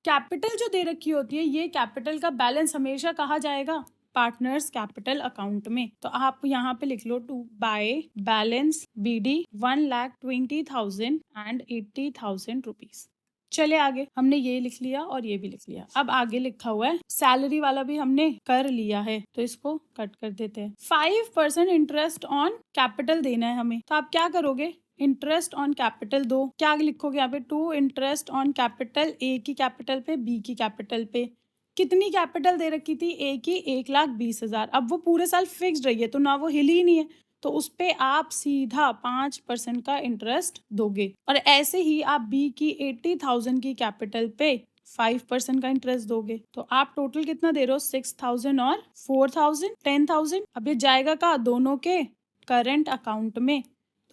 कैपिटल जो दे रखी होती है, ये कैपिटल का बैलेंस हमेशा कहा जाएगा पार्टनर्स कैपिटल अकाउंट में। तो आप यहाँ पे लिख लो to by balance BD 1,20,000 and 80,000 rupees. चले आगे, हमने ये लिख लिया और ये भी लिख लिया। अब आगे लिखा हुआ है सैलरी वाला भी हमने कर लिया है, तो इसको कट कर देते हैं। 5% इंटरेस्ट ऑन कैपिटल देना है हमें, तो आप क्या करोगे, इंटरेस्ट ऑन कैपिटल दो। क्या लिखोगे यहाँ पे, टू इंटरेस्ट ऑन कैपिटल, ए की कैपिटल पे, बी की कैपिटल पे। कितनी कैपिटल दे रखी थी? ए की 1,20,000। अब वो पूरे साल फिक्स्ड रही है तो ना वो हिली ही नहीं है, तो उस पे आप सीधा 5% का इंटरेस्ट दोगे। और ऐसे ही आप बी की 80,000 की कैपिटल पे 5% का इंटरेस्ट दोगे। तो आप टोटल कितना दे रहे हो? 6,000 और 4,000, 10,000। अब ये जाएगा कहाँ? दोनों के करंट अकाउंट में।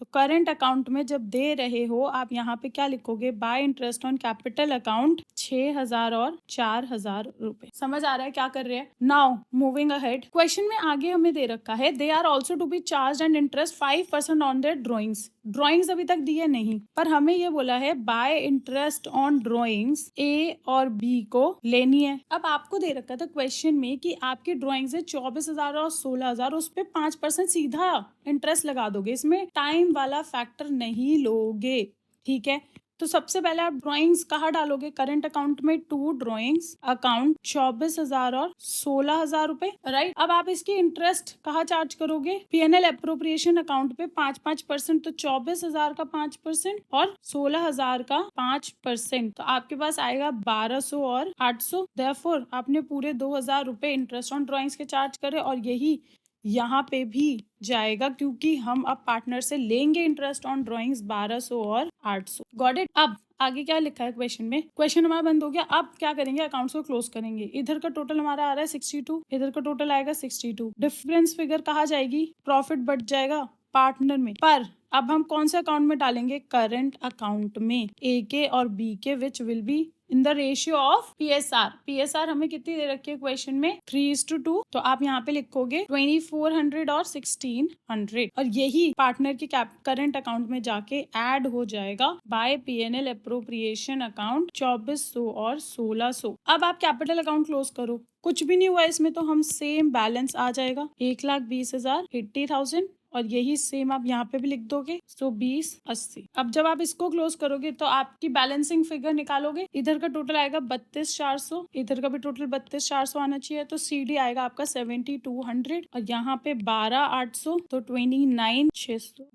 तो करंट अकाउंट में जब दे रहे हो आप यहाँ पे क्या लिखोगे? By interest on capital account 6,000 और 4,000 रुपए। समझ आ रहा है क्या कर रहे हैं? नाउ मूविंग अहेड, क्वेश्चन में आगे हमें दे रखा है they are also to be charge and interest 5% on their drawings. Drawings अभी तक दिए नहीं, पर हमें ये बोला है by interest on drawings A और बी को लेनी है। अब आपको दे रखा था क्वेश्चन में कि आपकी ड्रॉइंग्स है 24,000 और 16,000, उस पे 5% सीधा इंटरेस्ट लगा दोगे, इसमें टाइम वाला फैक्टर नहीं लोगे। ठीक है, तो सबसे पहले आप ड्राइंग्स कहाँ डालोगे? करंट अकाउंट में टू ड्राइंग्स अकाउंट 24,000 और 16,000 रुपए, राइट। अब आप इसकी इंटरेस्ट कहाँ चार्ज करोगे? पीएनएल एप्रोप्रिएशन अकाउंट पे 5%, तो 24,000 का 5% और 16,000 का 5%, तो आपके पास आएगा 1,200 और 800। देयरफॉर आपने पूरे 2,000 रुपए इंटरेस्ट ऑन ड्राइंग्स के चार्ज करे, और यही यहाँ पे भी जाएगा क्योंकि हम अब पार्टनर से लेंगे इंटरेस्ट ऑन ड्राइंग्स 1,200 और 800। Got it? अब आगे क्या लिखा है क्वेश्चन में? क्वेश्चन हमारा बंद हो गया। अब क्या करेंगे? अकाउंट्स को क्लोज करेंगे। इधर का टोटल हमारा आ रहा है 62, इधर का टोटल आएगा 62। डिफरेंस फिगर कहाँ जाएगी? प्रॉफिट बढ़ जाएगा पार्टनर में। पर अब हम कौन से अकाउंट में डालेंगे? करंट अकाउंट में, ए के और बी के, which will be in the ratio of PSR. PSR हमें कितनी दे रखी है क्वेश्चन में? 3:2। तो आप यहाँ पे लिखोगे 2,400 और 1,600, और यही पार्टनर की करंट अकाउंट में जाके ऐड हो जाएगा बाय पीएनएल एप्रोप्रिएशन अकाउंट 2,400 और 1,600। अब आप कैपिटल अकाउंट क्लोज करो। कुछ भी नहीं हुआ इसमें, तो हम सेम बैलेंस आ जाएगा 1,20,000, 80,000, और यही सेम आप यहाँ पे भी लिख दोगे, तो 20,80। अब जब आप इसको क्लोज करोगे तो आपकी बैलेंसिंग फिगर निकालोगे। इधर का टोटल आएगा 32,400, इधर का भी टोटल 32,400 आना चाहिए, तो सीडी आएगा आपका 7,200, और यहाँ पे 12,800, तो 29,600।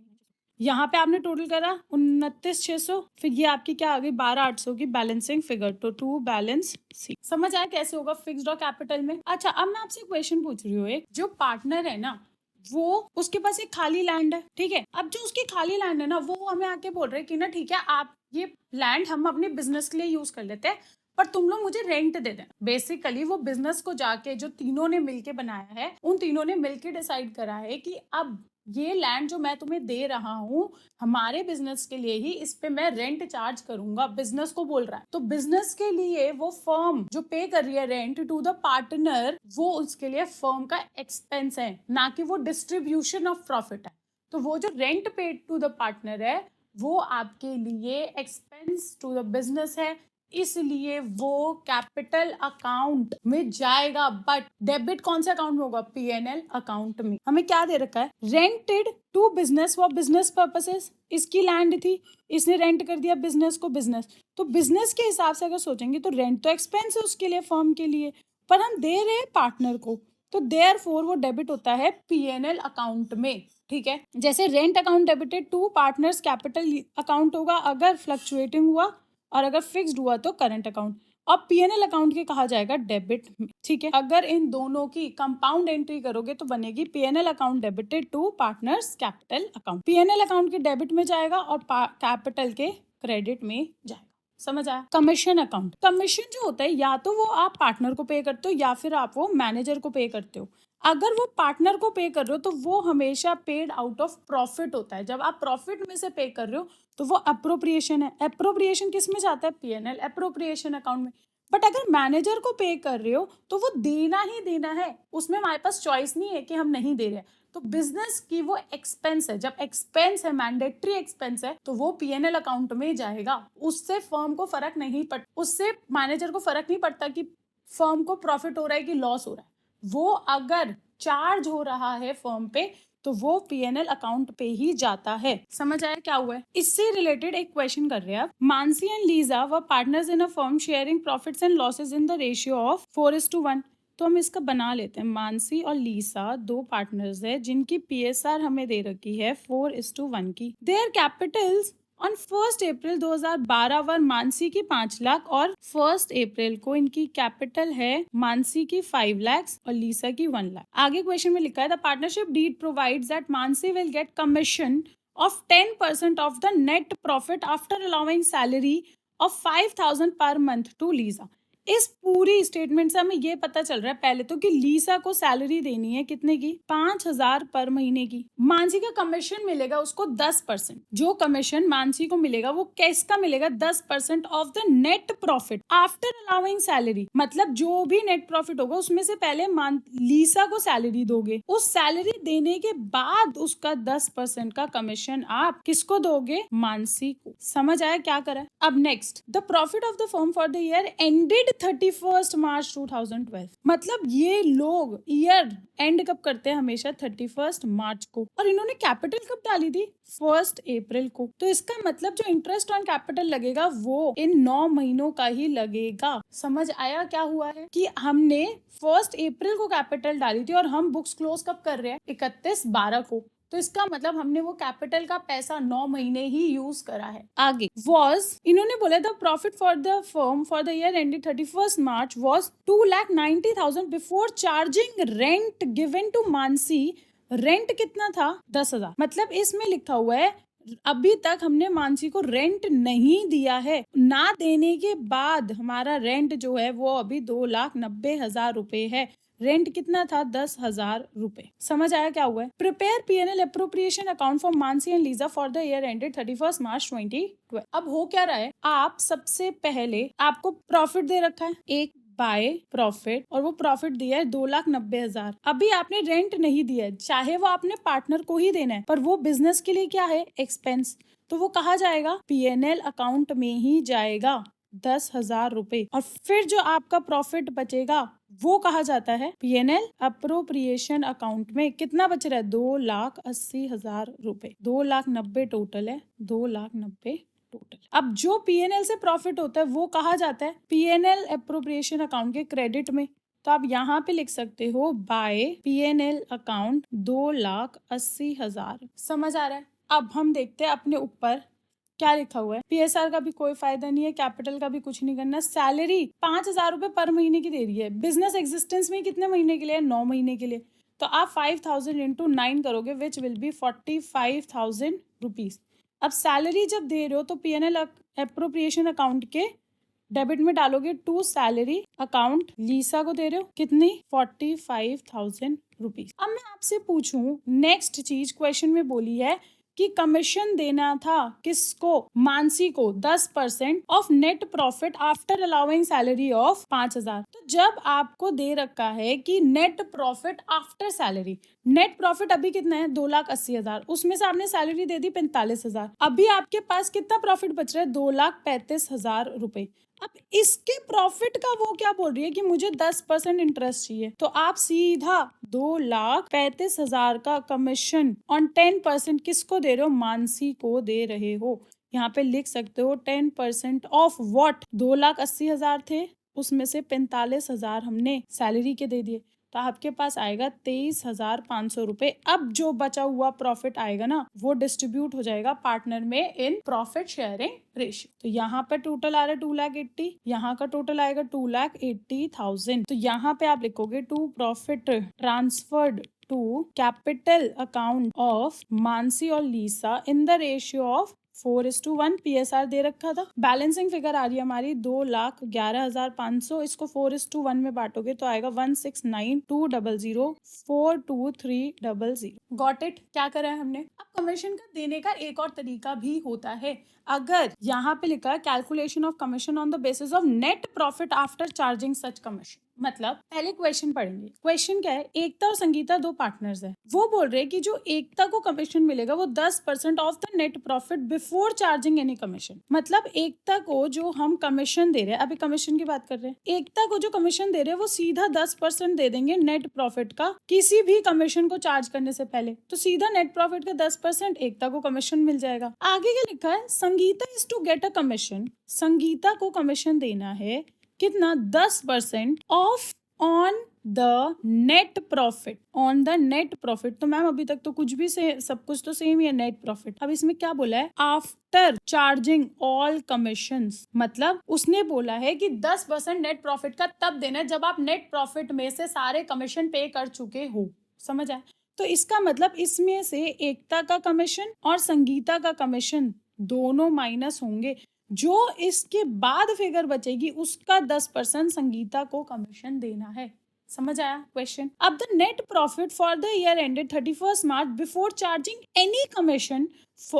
यहाँ पे आपने टोटल करा 29,600, फिर ये आपकी क्या आ गई? 12,800 की बैलेंसिंग फिगर, तो टू बैलेंस सी। समझ आया कैसे होगा फिक्स्ड और कैपिटल में? अच्छा, अब मैं आपसे क्वेश्चन पूछ रही हूँ, एक जो पार्टनर है ना, वो उसके पास एक खाली लैंड है, ठीक है। अब जो उसकी खाली लैंड है ना, वो हमें आके बोल रहे हैं कि ना ठीक है, आप ये लैंड हम अपने बिजनेस के लिए यूज कर लेते हैं, पर तुम लोग मुझे रेंट दे देना। बेसिकली वो बिजनेस को जाके जो तीनों ने मिलके बनाया है, उन तीनों ने मिलके डिसाइड करा है कि अब ये लैंड जो मैं तुम्हें दे रहा हूँ हमारे बिजनेस के लिए ही, इस पे मैं रेंट चार्ज करूंगा। बिजनेस को बोल रहा है, तो बिजनेस के लिए वो फर्म जो पे कर रही है रेंट टू द पार्टनर, वो उसके लिए फर्म का एक्सपेंस है, ना कि वो डिस्ट्रीब्यूशन ऑफ प्रॉफिट है। तो वो जो rent paid to the partner है, वो आपके लिए एक्सपेंस टू द बिजनेस है, इसलिए वो कैपिटल अकाउंट में जाएगा। बट डेबिट कौन से अकाउंट में होगा? पीएनएल अकाउंट में। हमें क्या दे रखा है? Rented to business for business purposes. इसकी लैंड थी, इसने रेंट कर दिया बिजनेस को, बिजनेस तो बिजनेस के हिसाब से अगर सोचेंगे तो रेंट तो एक्सपेंस है उसके लिए, फर्म के लिए, पर हम दे रहे हैं पार्टनर को, तो देयरफॉर वो डेबिट होता है पीएनएल अकाउंट में। ठीक है, जैसे rent account debited to partners capital account होगा अगर फ्लक्चुएटिंग हुआ, और अगर फिक्स्ड हुआ तो करंट अकाउंट। अब पीएनएल अकाउंट के कहा जाएगा डेबिट में। ठीक है, अगर इन दोनों की कंपाउंड एंट्री करोगे तो बनेगी PNL account debited to partners capital account. PNL account के डेबिट में जाएगा और कैपिटल के क्रेडिट में जाएगा। समझ आया? कमीशन अकाउंट, कमीशन जो होता है या तो वो आप पार्टनर को पे करते हो या फिर आप वो मैनेजर को पे करते हो। अगर वो पार्टनर को पे कर रहे हो तो वो हमेशा पेड आउट ऑफ प्रॉफिट होता है। जब आप प्रॉफिट में से पे कर रहे हो तो वो अप्रोप्रिएशन है। अप्रोप्रिएशन किस में जाता है? पीएनएल अप्रोप्रिएशन अकाउंट में। बट अगर मैनेजर को पे कर रहे हो तो वो देना ही देना है, उसमें हमारे पास चॉइस नहीं है कि हम नहीं दे रहे। तो बिजनेस की वो एक्सपेंस है, जब एक्सपेंस है, मैंडेटरी एक्सपेंस है, तो वो पीएनएल अकाउंट में जाएगा। उससे फर्म को फर्क नहीं पड़ता, उससे मैनेजर को फर्क नहीं पड़ता कि फर्म को प्रॉफिट हो रहा है कि लॉस हो रहा है। वो अगर चार्ज हो रहा है फर्म पे तो वो पीएनएल अकाउंट पे ही जाता है। समझ आया क्या हुआ है? इससे रिलेटेड एक क्वेश्चन कर रहे हैं आप। Mansi and Lisa were partners in a firm sharing profits and losses in the ratio of 4:1। तो हम इसका बना लेते हैं। मानसी और लीसा दो पार्टनर्स है जिनकी पीएसआर हमें दे रखी है 4:1 की। देयर कैपिटल्स ऑन 1 अप्रैल 2012 वर मानसी की 5 लाख और 1 अप्रैल को इनकी कैपिटल है मानसी की 5 लाख और लीसा की 1 लाख। आगे क्वेश्चन में लिखा है the partnership deed provides that Mansi will get commission of 10% of the net profit after allowing salary of 5,000 per month to Lisa। इस पूरी स्टेटमेंट से हमें ये पता चल रहा है पहले तो कि लीसा को सैलरी देनी है कितने की, 5,000 पर महीने की। मानसी का कमीशन मिलेगा उसको 10%। जो कमीशन मानसी को मिलेगा वो किसका मिलेगा, 10% of the net profit after allowing salary. मतलब जो भी नेट प्रॉफिट होगा उसमें से पहले लीसा को सैलरी दोगे, उस सैलरी देने के बाद उसका 10% का कमीशन आप किसको दोगे, मानसी को। समझ आया क्या करा है। अब next, the profit of the firm for the year ended 31 मार्च 2012। मतलब ये लोग ईयर एंड कब करते हैं, हमेशा 31 मार्च को, और इन्होंने कैपिटल कब डाली थी, 1 अप्रैल को। तो इसका मतलब जो इंटरेस्ट ऑन कैपिटल लगेगा वो इन 9 महीनों का ही लगेगा। समझ आया क्या हुआ है कि हमने 1 अप्रैल को कैपिटल डाली थी और हम बुक्स क्लोज कब कर रहे हैं, 31/12 को। तो इसका मतलब हमने वो कैपिटल का पैसा 9 महीने ही यूज करा है। आगे वॉज, इन्होंने बोला the profit for the firm for the year ended 31 March was 2,90,000 before charging rent given to Mansi. Rent कितना था, 10,000। मतलब इसमें लिखा हुआ है अभी तक हमने मानसी को रेंट नहीं दिया है, ना देने के बाद हमारा रेंट जो है वो अभी 2,90,000 रुपए है। रेंट कितना था, 10,000 रुपए। समझ आया क्या हुआ है। Prepare P&L appropriation account for Mansi and Lisa for the year ended 31 मार्च 2012। अब हो क्या रहा है, आप सबसे पहले आपको प्रॉफिट दे रखा है एक बाय प्रॉफिट, और वो प्रॉफिट दिया है 2,90,000। अभी आपने रेंट नहीं दिया है, चाहे वो आपने पार्टनर को ही देना है, पर वो बिजनेस के लिए क्या है, एक्सपेंस। तो वो कहाँ जाएगा, P&L अकाउंट में ही जाएगा, 10,000 रुपए। और फिर जो आपका प्रॉफिट बचेगा वो कहा जाता है, P&L अप्रोप्रिएशन अकाउंट में। कितना बच रहा है, 2,80,000 रुपए। 2,90,000 टोटल है, 2,90,000 टोटल। अब जो P&L से प्रॉफिट होता है वो कहा जाता है, P&L अप्रोप्रिएशन अकाउंट के क्रेडिट में। तो आप यहाँ पे लिख सकते हो बाय P&L अकाउंट 2,80,000। समझ आ रहा है। अब हम देखते हैं अपने ऊपर क्या लिखा हुआ है। PSR का भी कोई फायदा नहीं है, कैपिटल का भी कुछ नहीं करना। सैलरी 5,000 रुपए पर महीने की दे रही है। बिजनेस एग्जिस्टेंस में कितने महीने के लिए, 9 महीने के लिए। तो आप 5,000 इंटू 9 करोगे विच विल बी 45,000 रुपीज। अब सैलरी जब दे रहे हो तो P&L अप्रोप्रिएशन अकाउंट के डेबिट में डालोगे टू सैलरी अकाउंट। लीसा को दे रहे हो कितनी, 45,000 रुपीज। अब मैं आपसे पूछूं नेक्स्ट चीज, क्वेश्चन में बोली है कि कमीशन देना था किसको, मानसी को, 10% of net profit after allowing salary of 5,000। तो जब आपको दे रखा है कि net profit after salary, net profit अभी कितना है, 2,80,000, उसमें से आपने सैलरी दे दी 45,000। अभी आपके पास कितना प्रॉफिट बच रहा है, 2,35,000 रुपए। अब इसके प्रॉफिट का वो क्या बोल रही है कि मुझे 10% इंटरेस्ट चाहिए। तो आप सीधा 2,35,000 का कमीशन ऑन 10% किसको दे रहे हो, मानसी को दे रहे हो। यहाँ पे लिख सकते हो 10% ऑफ व्हाट, 2,80,000 थे, उसमें से 45,000 हमने सैलरी के दे दिए। तो आपके पास आएगा 23,500 रुपए। अब जो बचा हुआ प्रॉफिट आएगा ना वो डिस्ट्रीब्यूट हो जाएगा पार्टनर में इन प्रॉफिट शेयरिंग रेशियो। तो यहाँ पे टोटल आ रहा है 2,80,000, यहाँ का टोटल आएगा 2,80,000। तो यहाँ पे आप लिखोगे to profit transferred to capital account of Mansi और Lisa in the ratio of 4:1। PSR दे रखा था। बैलेंसिंग फिगर आ रही है हमारी 2,11,500। इसको 4:1 में बांटोगे तो आएगा 169,200,42300। Got it. क्या करा है हमने। अब कमीशन का देने का एक और तरीका भी होता है। अगर यहाँ पे लिखा है calculation of commission on the basis of net profit after charging such commission. मतलब पहले क्वेश्चन पढ़ेंगे। क्वेश्चन क्या है, एकता और संगीता दो पार्टनर्स है। वो बोल रहे हैं कि जो एकता को कमीशन मिलेगा वो 10% of the net profit before charging any commission. मतलब एकता को जो हम कमीशन दे रहे हैं, अभी कमीशन की बात कर रहे हैं, एकता को जो कमीशन दे रहे हैं वो सीधा 10% दे देंगे नेट प्रॉफिट का, किसी भी कमीशन को चार्ज करने से पहले। तो सीधा नेट प्रॉफिट का 10% एकता को कमीशन मिल जाएगा। आगे क्या लिखा है, Sangeeta is to get a commission. Sangeeta को कमीशन देना है कितना, 10% of on the net profit, on the net profit. तो मैम अभी तक तो कुछ भी से सब कुछ तो सेम ही है, नेट प्रॉफिट। अब इसमें क्या बोला है, आफ्टर चार्जिंग ऑल कमीशंस, मतलब उसने बोला है कि 10% नेट प्रॉफिट का तब देना है जब आप नेट प्रॉफिट में से सारे कमीशन पे कर चुके हो। समझ आया? तो इसका मतलब इसमें से एकता का कमीशन और संगीता का कमीशन दोनों माइनस होंगे, जो इसके बाद फिगर बचेगी उसका 10% संगीता को कमीशन देना है। समझ आया क्वेश्चन? अब the net profit for the year ended 31 March before charging any commission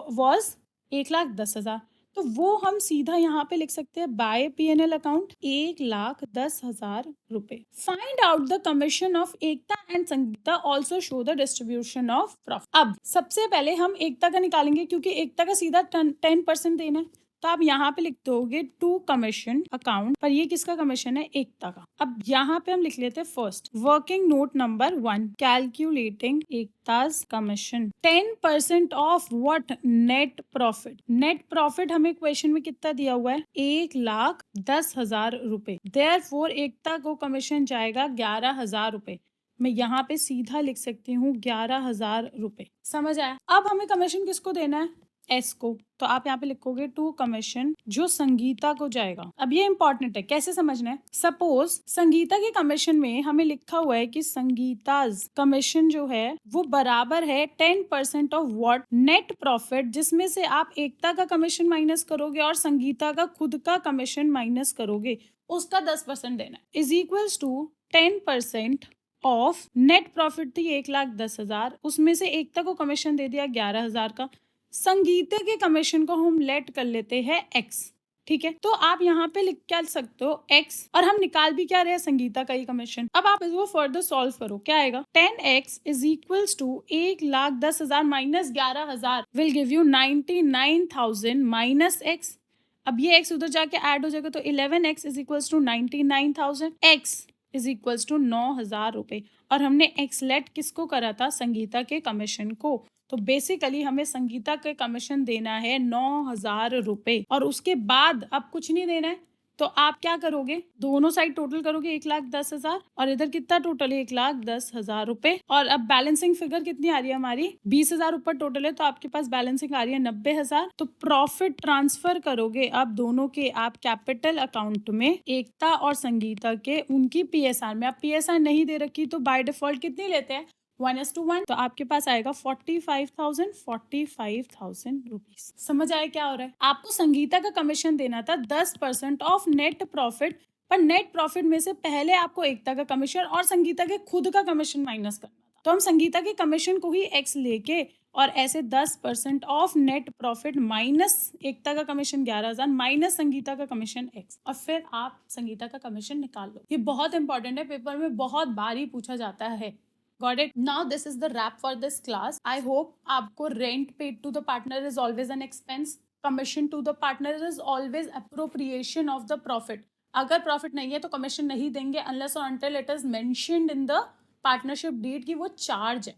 was 1,10,000। तो वो हम सीधा यहाँ पे लिख सकते हैं बाय P&L अकाउंट 1,10,000 रुपए। Find out the commission of Ekta and Sangeeta, also show the distribution of profit. अब सबसे पहले हम एकता का निकालेंगे क्योंकि एकता का सीधा 10% देना है, तो आप यहाँ पे लिख दोगे टू कमीशन अकाउंट, पर ये किसका कमीशन है, एकता का। अब यहाँ पे हम लिख लेते हैं first working note number 1, calculating Ekta's commission 10% of what, net profit. Net profit हमें क्वेश्चन में कितना दिया हुआ है, 1,10,000 रुपए। देयरफॉर एकता को कमीशन जाएगा 11,000 रुपए। मैं यहाँ पे सीधा लिख सकती हूँ 11,000 रुपए। समझ आया? अब हमें कमीशन किसको देना है, एस को, तो आप यहाँ पे लिखोगे टू कमीशन जो संगीता को जाएगा। अब ये इंपॉर्टेंट है, कैसे समझना है, सपोज संगीता के कमीशन में हमें लिखा हुआ है कि संगीताज कमीशन जो है वो बराबर है 10% ऑफ व्हाट, नेट प्रॉफिट, जिसमें से आप एकता का कमीशन माइनस करोगे और संगीता का खुद का कमीशन माइनस करोगे, उसका 10% देना है, is equals to 10% of net profit थी 1,10,000, उसमें से एकता को कमीशन दे दिया 11,000 का, संगीता के कमीशन को हम लेट कर लेते हैं x। ठीक है, तो आप यहाँ पे लिख क्या सकते हो x, और हम निकाल भी क्या रहे हैं, संगीता का ही कमीशन। अब आप इसको फर्दर सॉल्व करो, क्या आएगा, 10x is equals to 1,10,000 minus 11,000 will give you 99,000 minus x। अब ये x उधर जाके ऐड हो जाएगा तो 11x is equals to 99,000, x is equals to 9,000 रुपए, और हमने x लेट किसको करा था, संगीता के कमीशन को। तो बेसिकली हमें संगीता के कमीशन देना है 9,000 रुपए, और उसके बाद अब कुछ नहीं देना है। तो आप क्या करोगे, दोनों साइड टोटल करोगे 1,10,000, और इधर कितना टोटल है 1,10,000 रुपए, और अब बैलेंसिंग फिगर कितनी आ रही है हमारी 20,000 ऊपर टोटल है, तो आपके पास बैलेंसिंग आ रही है 90,000। तो प्रॉफिट ट्रांसफर करोगे अब दोनों के आप कैपिटल अकाउंट में, एकता और संगीता के, उनकी PSR में। आप PSR नहीं दे रखी तो बाय डिफॉल्ट कितनी लेते हैं, 1:1, तो आपके पास आएगा 45,000 रुपीज। समझ आया क्या हो रहा है? आपको संगीता का कमीशन देना था 10% ऑफ नेट प्रॉफिट, पर नेट प्रॉफिट में से पहले आपको एकता का कमीशन और संगीता के खुद का कमीशन माइनस करना था। तो हम संगीता के कमीशन को ही x लेके और ऐसे 10% ऑफ नेट प्रॉफिट माइनस एकता का कमीशन 11,000 माइनस संगीता का कमीशन x, और फिर आप संगीता का कमीशन निकाल लो। ये बहुत इंपॉर्टेंट है, पेपर में बहुत बार ही पूछा जाता है। Got it? Now this is the wrap for this class. I hope आपको rent paid to the partner is always an expense. Commission to the partner is always appropriation of the profit. अगर profit नहीं है तो commission नहीं देंगे unless or until it is mentioned in the partnership deed कि वो charge है।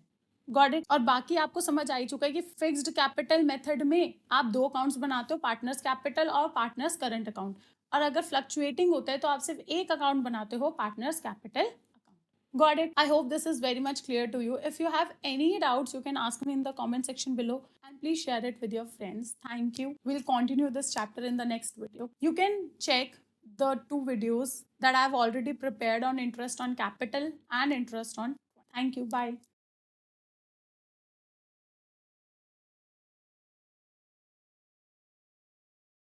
Got it? और बाकी आपको समझ आ ही चुका है कि फिक्स्ड कैपिटल मेथड में आप दो अकाउंट्स बनाते हो, पार्टनर्स कैपिटल और पार्टनर्स करंट अकाउंट, और अगर फ्लक्चुएटिंग होता है तो आप सिर्फ एक अकाउंट बनाते हो, partners capital. Got it? I hope this is very much clear to you. If you have any doubts, you can ask me in the comment section below, and please share it with your friends. Thank you. We'll continue this chapter in the next video. You can check the 2 videos that I've already prepared on interest on capital and interest on. Thank you. Bye.